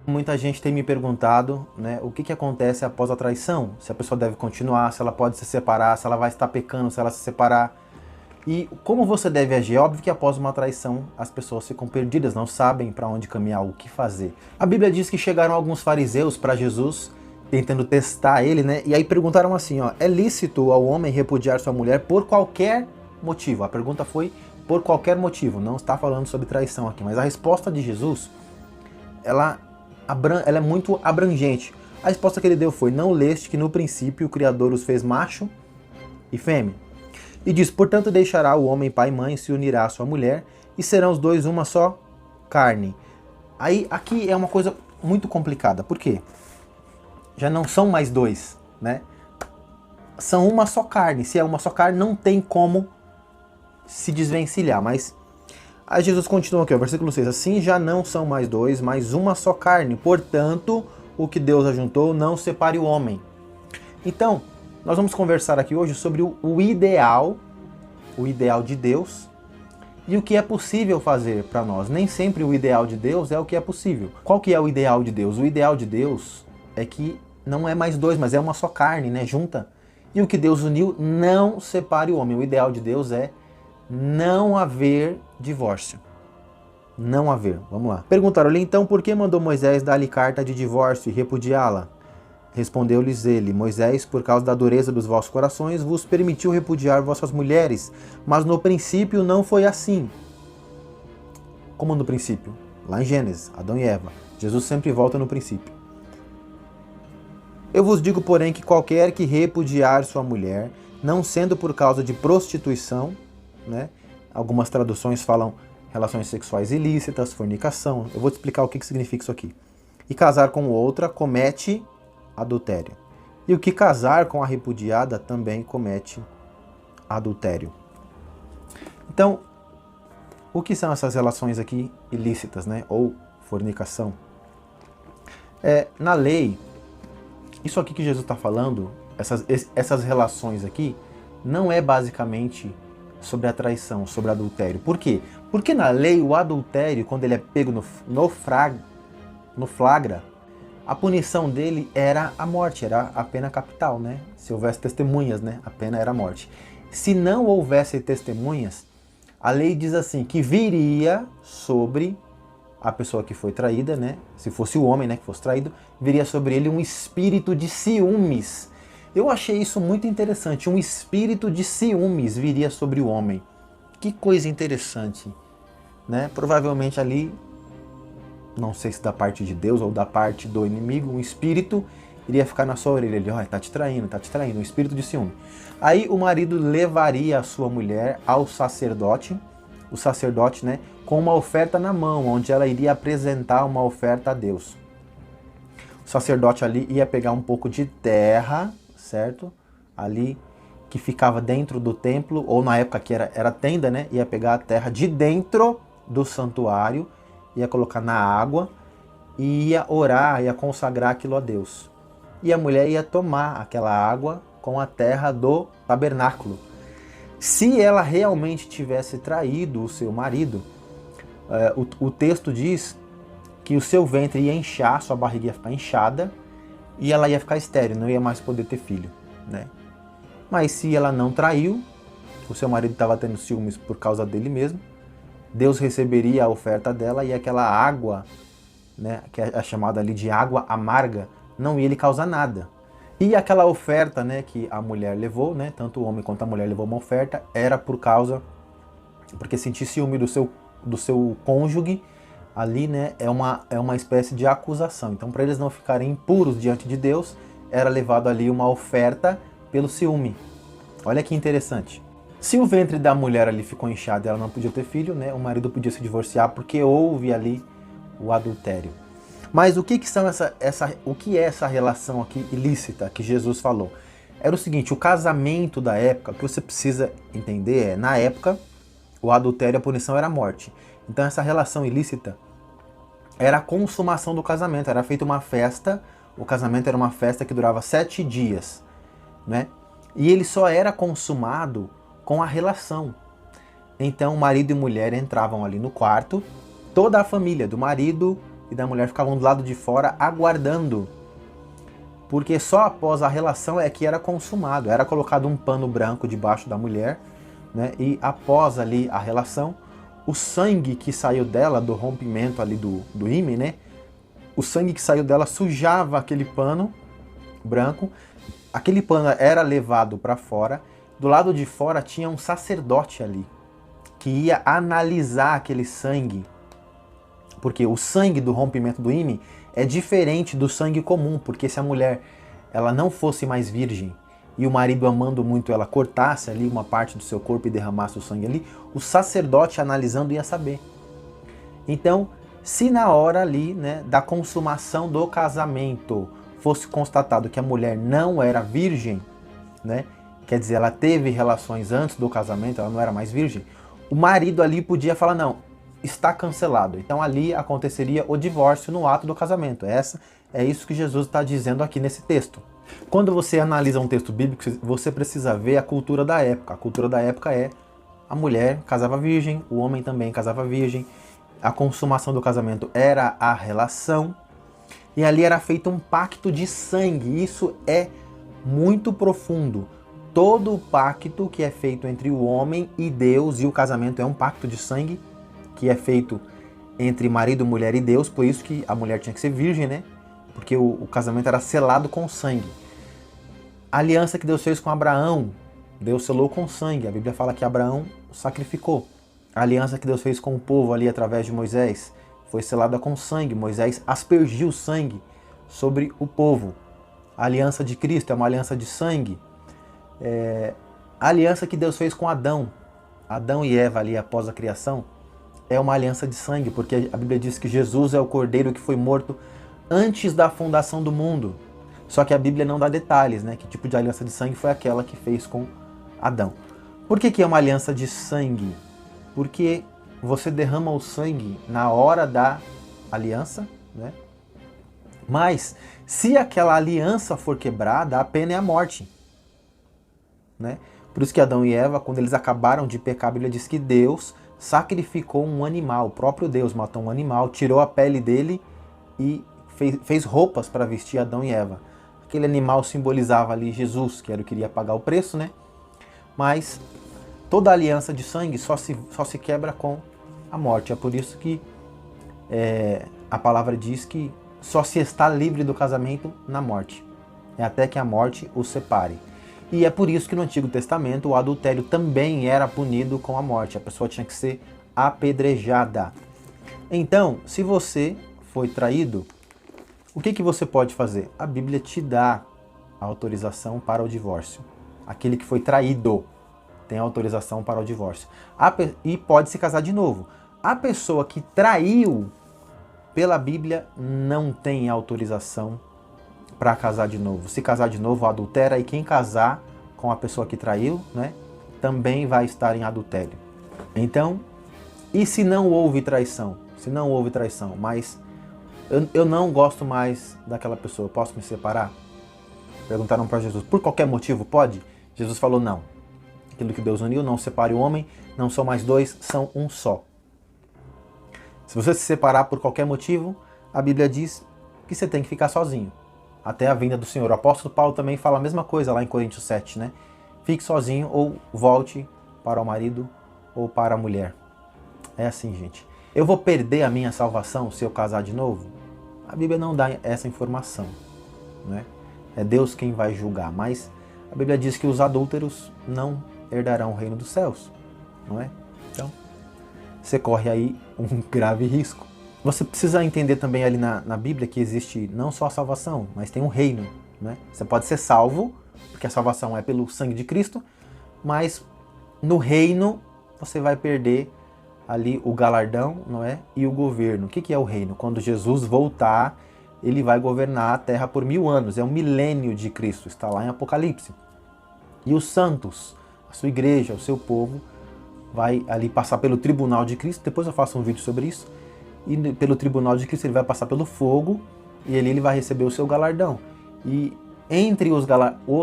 Muita gente tem me perguntado, né, o que acontece após a traição? Se a pessoa deve continuar, se ela pode se separar, se ela vai estar pecando, se ela se separar. E como você deve agir? É óbvio que após uma traição as pessoas ficam perdidas, não sabem para onde caminhar, o que fazer. A Bíblia diz que chegaram alguns fariseus para Jesus, tentando testar ele, né? E aí perguntaram assim, ó, é lícito ao homem repudiar sua mulher por qualquer motivo? A pergunta foi por qualquer motivo, não está falando sobre traição aqui, mas a resposta de Jesus, ela é muito abrangente. A resposta que ele deu foi, não leste que no princípio o Criador os fez macho e fêmea? E diz, portanto deixará o homem pai e mãe, se unirá à sua mulher, e serão os dois uma só carne. Aí, aqui é uma coisa muito complicada, por quê? Já não são mais dois, né? São uma só carne, se é uma só carne não tem como se desvencilhar, mas... Aí Jesus continua aqui, ó, versículo 6, assim já não são mais dois, mas uma só carne, portanto, o que Deus ajuntou, não separe o homem. Então, nós vamos conversar aqui hoje sobre o ideal de Deus e o que é possível fazer para nós. Nem sempre o ideal de Deus é o que é possível. Qual que é o ideal de Deus? O ideal de Deus é que não é mais dois, mas é uma só carne, né, junta. E o que Deus uniu, não separe o homem. O ideal de Deus é não haver divórcio. Não haver. Vamos lá. Perguntaram-lhe então por que mandou Moisés dar-lhe carta de divórcio e repudiá-la? Respondeu-lhes ele, Moisés, por causa da dureza dos vossos corações, vos permitiu repudiar vossas mulheres, mas no princípio não foi assim. Como no princípio? Lá em Gênesis, Adão e Eva. Jesus sempre volta no princípio. Eu vos digo, porém, que qualquer que repudiar sua mulher, não sendo por causa de prostituição, né? Algumas traduções falam relações sexuais ilícitas, fornicação. Eu vou te explicar o que significa isso aqui. E casar com outra comete adultério. E o que casar com a repudiada também comete adultério. Então, o que são essas relações aqui ilícitas, né? Ou fornicação? Na lei, isso aqui que Jesus está falando, essas relações aqui, não é basicamente sobre a traição, sobre o adultério. Por quê? Porque na lei o adultério, quando ele é pego no flagra, a punição dele era a morte, era a pena capital, né? Se houvesse testemunhas, né? A pena era a morte. Se não houvesse testemunhas, a lei diz assim, que viria sobre a pessoa que foi traída, né? Se fosse o homem, né, que fosse traído, viria sobre ele um espírito de ciúmes. Eu achei isso muito interessante, um espírito de ciúmes viria sobre o homem. Que coisa interessante, né? Provavelmente ali, não sei se da parte de Deus ou da parte do inimigo, um espírito iria ficar na sua orelha ali, ó, tá te traindo, um espírito de ciúme. Aí o marido levaria a sua mulher ao sacerdote, o sacerdote, né, com uma oferta na mão, onde ela iria apresentar uma oferta a Deus. O sacerdote ali ia pegar um pouco de terra, certo? Ali que ficava dentro do templo, ou na época que era tenda, né? Ia pegar a terra de dentro do santuário, ia colocar na água, e ia orar, ia consagrar aquilo a Deus. E a mulher ia tomar aquela água com a terra do tabernáculo. Se ela realmente tivesse traído o seu marido, o texto diz que o seu ventre ia inchar, sua barriga ia ficar inchada, e ela ia ficar estéril, não ia mais poder ter filho, né? Mas se ela não traiu, o seu marido estava tendo ciúmes por causa dele mesmo, Deus receberia a oferta dela e aquela água, né, que é chamada ali de água amarga, não ia lhe causar nada. E aquela oferta, né, que a mulher levou, né, tanto o homem quanto a mulher levou uma oferta, era porque sentir ciúme do seu cônjuge, ali, né, é uma espécie de acusação. Então, para eles não ficarem impuros diante de Deus, era levado ali uma oferta pelo ciúme. Olha que interessante. Se o ventre da mulher ali ficou inchado e ela não podia ter filho, né, o marido podia se divorciar porque houve ali o adultério. Mas o que é essa relação aqui ilícita que Jesus falou? Era o seguinte, o casamento da época, o que você precisa entender na época, o adultério, a punição era a morte. Então essa relação ilícita era a consumação do casamento, era feita uma festa, o casamento era uma festa que durava 7 dias, né? E ele só era consumado com a relação. Então marido e mulher entravam ali no quarto, toda a família do marido e e da mulher ficavam do lado de fora aguardando. Porque só após a relação é que era consumado, era colocado um pano branco debaixo da mulher, né? E após ali a relação, o sangue que saiu dela, do rompimento ali do ímen, né? O sangue que saiu dela sujava aquele pano branco, aquele pano era levado para fora, do lado de fora tinha um sacerdote ali, que ia analisar aquele sangue, porque o sangue do rompimento do ímen é diferente do sangue comum, porque se a mulher ela não fosse mais virgem e o marido, amando muito ela, cortasse ali uma parte do seu corpo e derramasse o sangue ali, o sacerdote analisando ia saber. Então, se na hora ali, né, da consumação do casamento fosse constatado que a mulher não era virgem, né, quer dizer, ela teve relações antes do casamento, ela não era mais virgem, o marido ali podia falar, não, está cancelado. Então ali aconteceria o divórcio no ato do casamento. É isso que Jesus está dizendo aqui nesse texto. Quando você analisa um texto bíblico, você precisa ver a cultura da época. A cultura da época é a mulher casava virgem, o homem também casava virgem, a consumação do casamento era a relação, e ali era feito um pacto de sangue. Isso é muito profundo. Todo o pacto que é feito entre o homem e Deus, e o casamento é um pacto de sangue, que é feito entre marido, mulher e Deus, por isso que a mulher tinha que ser virgem, né? Porque o casamento era selado com sangue. A aliança que Deus fez com Abraão, Deus selou com sangue. A Bíblia fala que Abraão sacrificou. A aliança que Deus fez com o povo ali através de Moisés foi selada com sangue. Moisés aspergiu sangue sobre o povo. A aliança de Cristo é uma aliança de sangue. A aliança que Deus fez com Adão e Eva ali após a criação, é uma aliança de sangue, porque a Bíblia diz que Jesus é o cordeiro que foi morto antes da fundação do mundo. Só que a Bíblia não dá detalhes, né? Que tipo de aliança de sangue foi aquela que fez com Adão. Por que é uma aliança de sangue? Porque você derrama o sangue na hora da aliança, né? Mas se aquela aliança for quebrada, a pena é a morte, né? Por isso que Adão e Eva, quando eles acabaram de pecar, a Bíblia diz que Deus sacrificou um animal, o próprio Deus matou um animal, tirou a pele dele e fez roupas para vestir Adão e Eva. Aquele animal simbolizava ali Jesus, que era o que iria pagar o preço, né? Mas toda aliança de sangue só se quebra com a morte. É por isso que a palavra diz que só se está livre do casamento na morte. É até que a morte os separe. E é por isso que no Antigo Testamento o adultério também era punido com a morte. A pessoa tinha que ser apedrejada. Então, se você foi traído, o que você pode fazer? A Bíblia te dá a autorização para o divórcio. Aquele que foi traído tem autorização para o divórcio. E pode se casar de novo. A pessoa que traiu, pela Bíblia, não tem autorização para casar de novo. Se casar de novo, adultera, e quem casar com a pessoa que traiu, né, também vai estar em adultério. Então, e se não houve traição? Se não houve traição, mas eu não gosto mais daquela pessoa, posso me separar? Perguntaram para Jesus, por qualquer motivo pode? Jesus falou, não. Aquilo que Deus uniu, não separe o homem, não são mais dois, são um só. Se você se separar por qualquer motivo, a Bíblia diz que você tem que ficar sozinho até a vinda do Senhor. O apóstolo Paulo também fala a mesma coisa lá em Coríntios 7, né? Fique sozinho ou volte para o marido ou para a mulher. É assim, gente. Eu vou perder a minha salvação se eu casar de novo? A Bíblia não dá essa informação, né? É Deus quem vai julgar, mas a Bíblia diz que os adúlteros não herdarão o reino dos céus, não é? Então, você corre aí um grave risco. Você precisa entender também ali na Bíblia que existe não só a salvação, mas tem um reino, né? Você pode ser salvo, porque a salvação é pelo sangue de Cristo, mas no reino você vai perder ali o galardão, não é? E o governo. O que é o reino? Quando Jesus voltar, ele vai governar a terra por 1000 anos. É um milênio de Cristo, está lá em Apocalipse. E os santos, a sua igreja, o seu povo, vai ali passar pelo tribunal de Cristo. Depois eu faço um vídeo sobre isso. E pelo tribunal de Cristo ele vai passar pelo fogo e ali ele vai receber o seu galardão. E entre os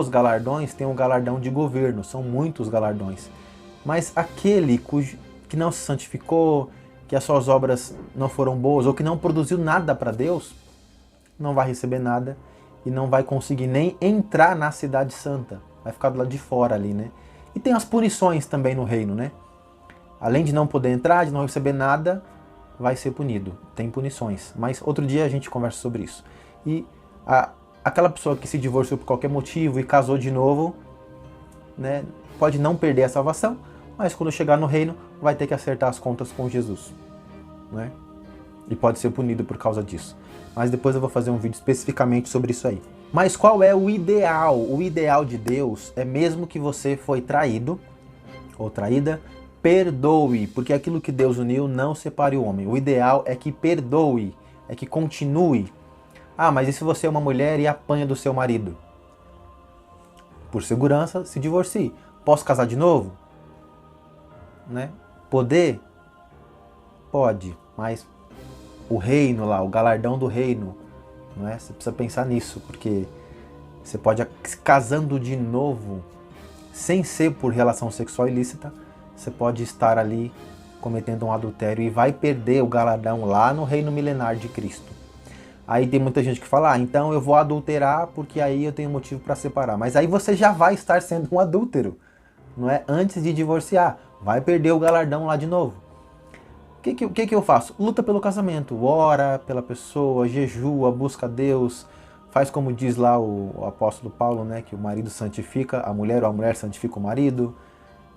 galardões tem o galardão de governo, são muitos galardões. Mas aquele que não se santificou, que as suas obras não foram boas ou que não produziu nada para Deus, não vai receber nada e não vai conseguir nem entrar na cidade santa. Vai ficar do lado de fora ali, né? E tem as punições também no reino, né? Além de não poder entrar, de não receber nada, vai ser punido. Tem punições. Mas outro dia a gente conversa sobre isso. E aquela pessoa que se divorciou por qualquer motivo e casou de novo, né, pode não perder a salvação, mas quando chegar no reino vai ter que acertar as contas com Jesus, né? E pode ser punido por causa disso. Mas depois eu vou fazer um vídeo especificamente sobre isso aí. Mas qual é o ideal? O ideal de Deus é, mesmo que você foi traído ou traída, perdoe, porque aquilo que Deus uniu não separe o homem. O ideal é que perdoe, é que continue. Ah, mas e se você é uma mulher e apanha do seu marido? Por segurança, se divorcie. Posso casar de novo? Né? Poder? Pode, mas o reino lá, o galardão do reino, não é? Você precisa pensar nisso, porque você pode, casando de novo, sem ser por relação sexual ilícita, você pode estar ali cometendo um adultério e vai perder o galardão lá no reino milenar de Cristo. Aí tem muita gente que fala, então eu vou adulterar porque aí eu tenho motivo para separar. Mas aí você já vai estar sendo um adúltero, não é? Antes de divorciar, vai perder o galardão lá de novo. O que eu faço? Luta pelo casamento, ora pela pessoa, jejua, busca Deus, faz como diz lá o apóstolo Paulo, né, que o marido santifica a mulher ou a mulher santifica o marido.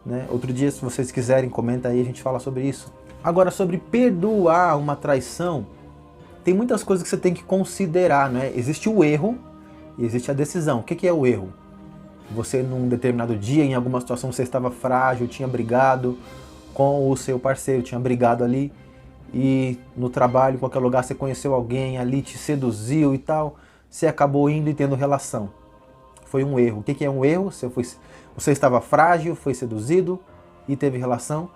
Né? Outro dia, se vocês quiserem, comenta aí, a gente fala sobre isso. Agora, sobre perdoar uma traição, tem muitas coisas que você tem que considerar, né? Existe o erro e existe a decisão. O que é o erro? Você, num determinado dia, em alguma situação, você estava frágil, tinha brigado com o seu parceiro, tinha brigado ali, e no trabalho, em qualquer lugar, você conheceu alguém ali, te seduziu e tal, você acabou indo e tendo relação. Foi um erro. O que é um erro? Você estava frágil, foi seduzido e teve relação,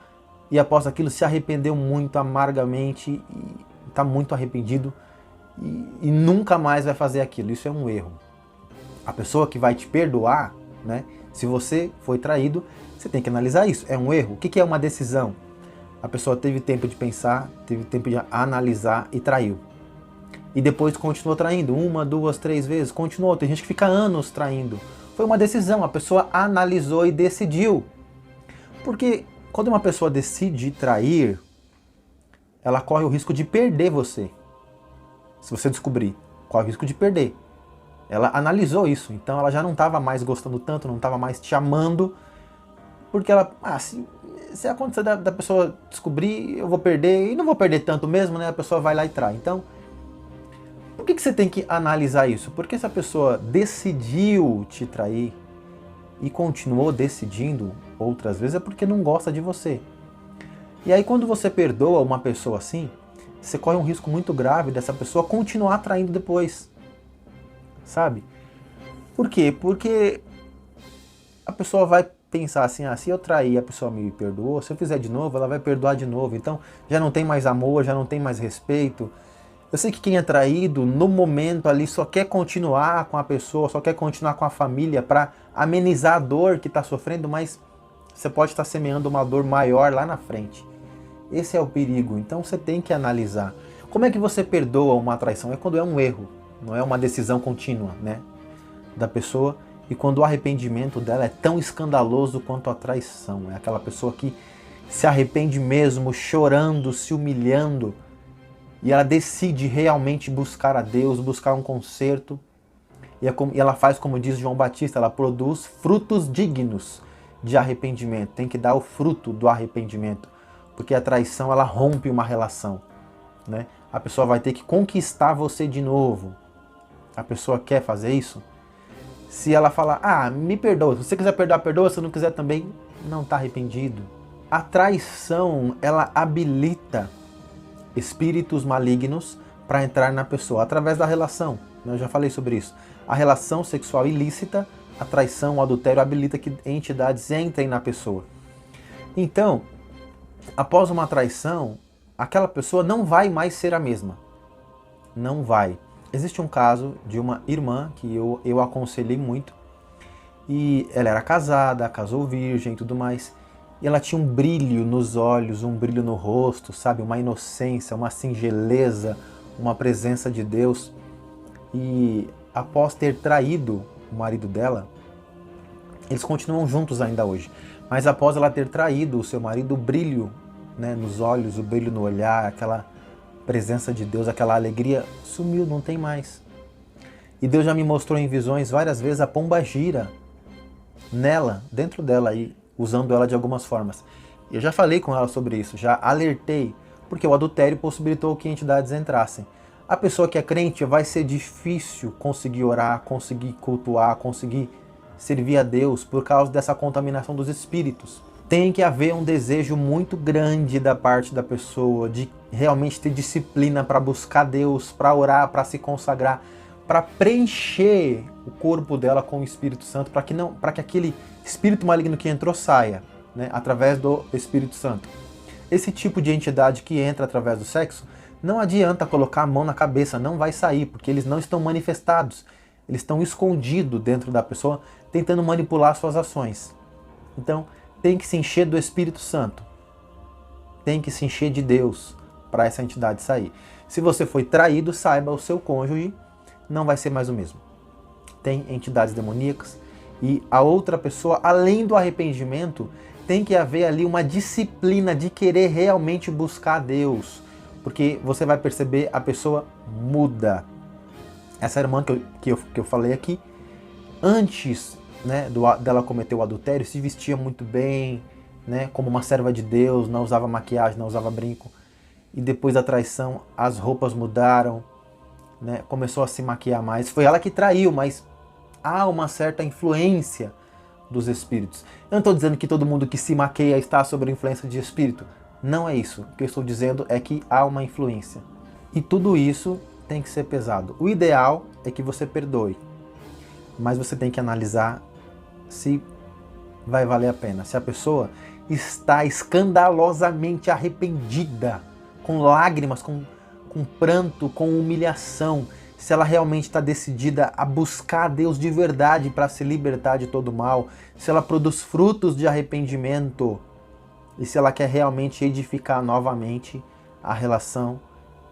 e após aquilo se arrependeu muito amargamente, e está muito arrependido, e nunca mais vai fazer aquilo. Isso é um erro. A pessoa que vai te perdoar, né? Se você foi traído, você tem que analisar isso. É um erro? O que é uma decisão? A pessoa teve tempo de pensar, teve tempo de analisar e traiu. E depois continuou traindo, 1, 2, 3 vezes, continuou. Tem gente que fica anos traindo. Foi uma decisão, a pessoa analisou e decidiu. Porque quando uma pessoa decide trair, ela corre o risco de perder você. Se você descobrir, corre o risco de perder. Ela analisou isso, então ela já não estava mais gostando tanto, não estava mais te amando, porque ela, se acontecer da pessoa descobrir, eu vou perder, e não vou perder tanto mesmo, né? A pessoa vai lá e trai. Então, por que você tem que analisar isso? Porque se a pessoa decidiu te trair e continuou decidindo outras vezes, é porque não gosta de você. E aí quando você perdoa uma pessoa assim, você corre um risco muito grave dessa pessoa continuar traindo depois. Sabe? Por quê? Porque a pessoa vai pensar assim, se eu trair, a pessoa me perdoou, se eu fizer de novo, ela vai perdoar de novo. Então já não tem mais amor, já não tem mais respeito. Eu sei que quem é traído, no momento ali, só quer continuar com a pessoa, só quer continuar com a família para amenizar a dor que está sofrendo, mas você pode estar semeando uma dor maior lá na frente. Esse é o perigo, então você tem que analisar. Como é que você perdoa uma traição? É quando é um erro, não é uma decisão contínua, né, da pessoa. E quando o arrependimento dela é tão escandaloso quanto a traição. É aquela pessoa que se arrepende mesmo, chorando, se humilhando, e ela decide realmente buscar a Deus, buscar um conserto. E ela faz como diz João Batista, ela produz frutos dignos de arrependimento. Tem que dar o fruto do arrependimento, porque a traição, ela rompe uma relação, né? A pessoa vai ter que conquistar você de novo. A pessoa quer fazer isso? Se ela falar, me perdoa, se você quiser perdoar, perdoa, se não quiser também, não está arrependido. A traição, ela habilita espíritos malignos para entrar na pessoa, através da relação. Eu já falei sobre isso. A relação sexual ilícita, a traição, o adultério, habilita que entidades entrem na pessoa. Então, após uma traição, aquela pessoa não vai mais ser a mesma. Não vai. Existe um caso de uma irmã que eu aconselhei muito, e ela era casada, casou virgem e tudo mais, E ela tinha um brilho nos olhos, um brilho no rosto, sabe? Uma inocência, uma singeleza, uma presença de Deus. E após ter traído o marido dela, eles continuam juntos ainda hoje. Mas após ela ter traído o seu marido, o brilho, né, nos olhos, o brilho no olhar, aquela presença de Deus, aquela alegria, sumiu, não tem mais. E Deus já me mostrou em visões várias vezes a pombagira nela, dentro dela, aí, usando ela de algumas formas. Eu já falei com ela sobre isso, já alertei, porque o adultério possibilitou que entidades entrassem. A pessoa que é crente vai ser difícil conseguir orar, conseguir cultuar, conseguir servir a Deus por causa dessa contaminação dos espíritos. Tem que haver um desejo muito grande da parte da pessoa de realmente ter disciplina para buscar Deus, para orar, para se consagrar, para preencher o corpo dela com o Espírito Santo, para que aquele espírito maligno que entrou saia, né, através do Espírito Santo. Esse tipo de entidade que entra através do sexo, não adianta colocar a mão na cabeça, não vai sair, porque eles não estão manifestados. Eles estão escondidos dentro da pessoa, tentando manipular suas ações. Então, tem que se encher do Espírito Santo. Tem que se encher de Deus para essa entidade sair. Se você foi traído, saiba, o seu cônjuge não vai ser mais o mesmo. Tem entidades demoníacas e a outra pessoa, além do arrependimento, tem que haver ali uma disciplina de querer realmente buscar Deus. Porque você vai perceber, a pessoa muda. Essa irmã que eu falei aqui, antes, né, dela cometer o adultério, se vestia muito bem, né, como uma serva de Deus, não usava maquiagem, não usava brinco. E depois da traição, as roupas mudaram, né, começou a se maquiar mais. Foi ela que traiu, mas há uma certa influência dos espíritos. Eu não estou dizendo que todo mundo que se maqueia está sob a influência de espírito. Não é isso. O que eu estou dizendo é que há uma influência. E tudo isso tem que ser pesado. O ideal é que você perdoe. Mas você tem que analisar se vai valer a pena. Se a pessoa está escandalosamente arrependida, com lágrimas, com pranto, com humilhação, se ela realmente está decidida a buscar a Deus de verdade para se libertar de todo o mal, se ela produz frutos de arrependimento e se ela quer realmente edificar novamente a relação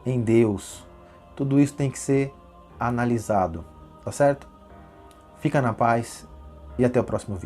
em Deus. Tudo isso tem que ser analisado, tá certo? Fica na paz e até o próximo vídeo.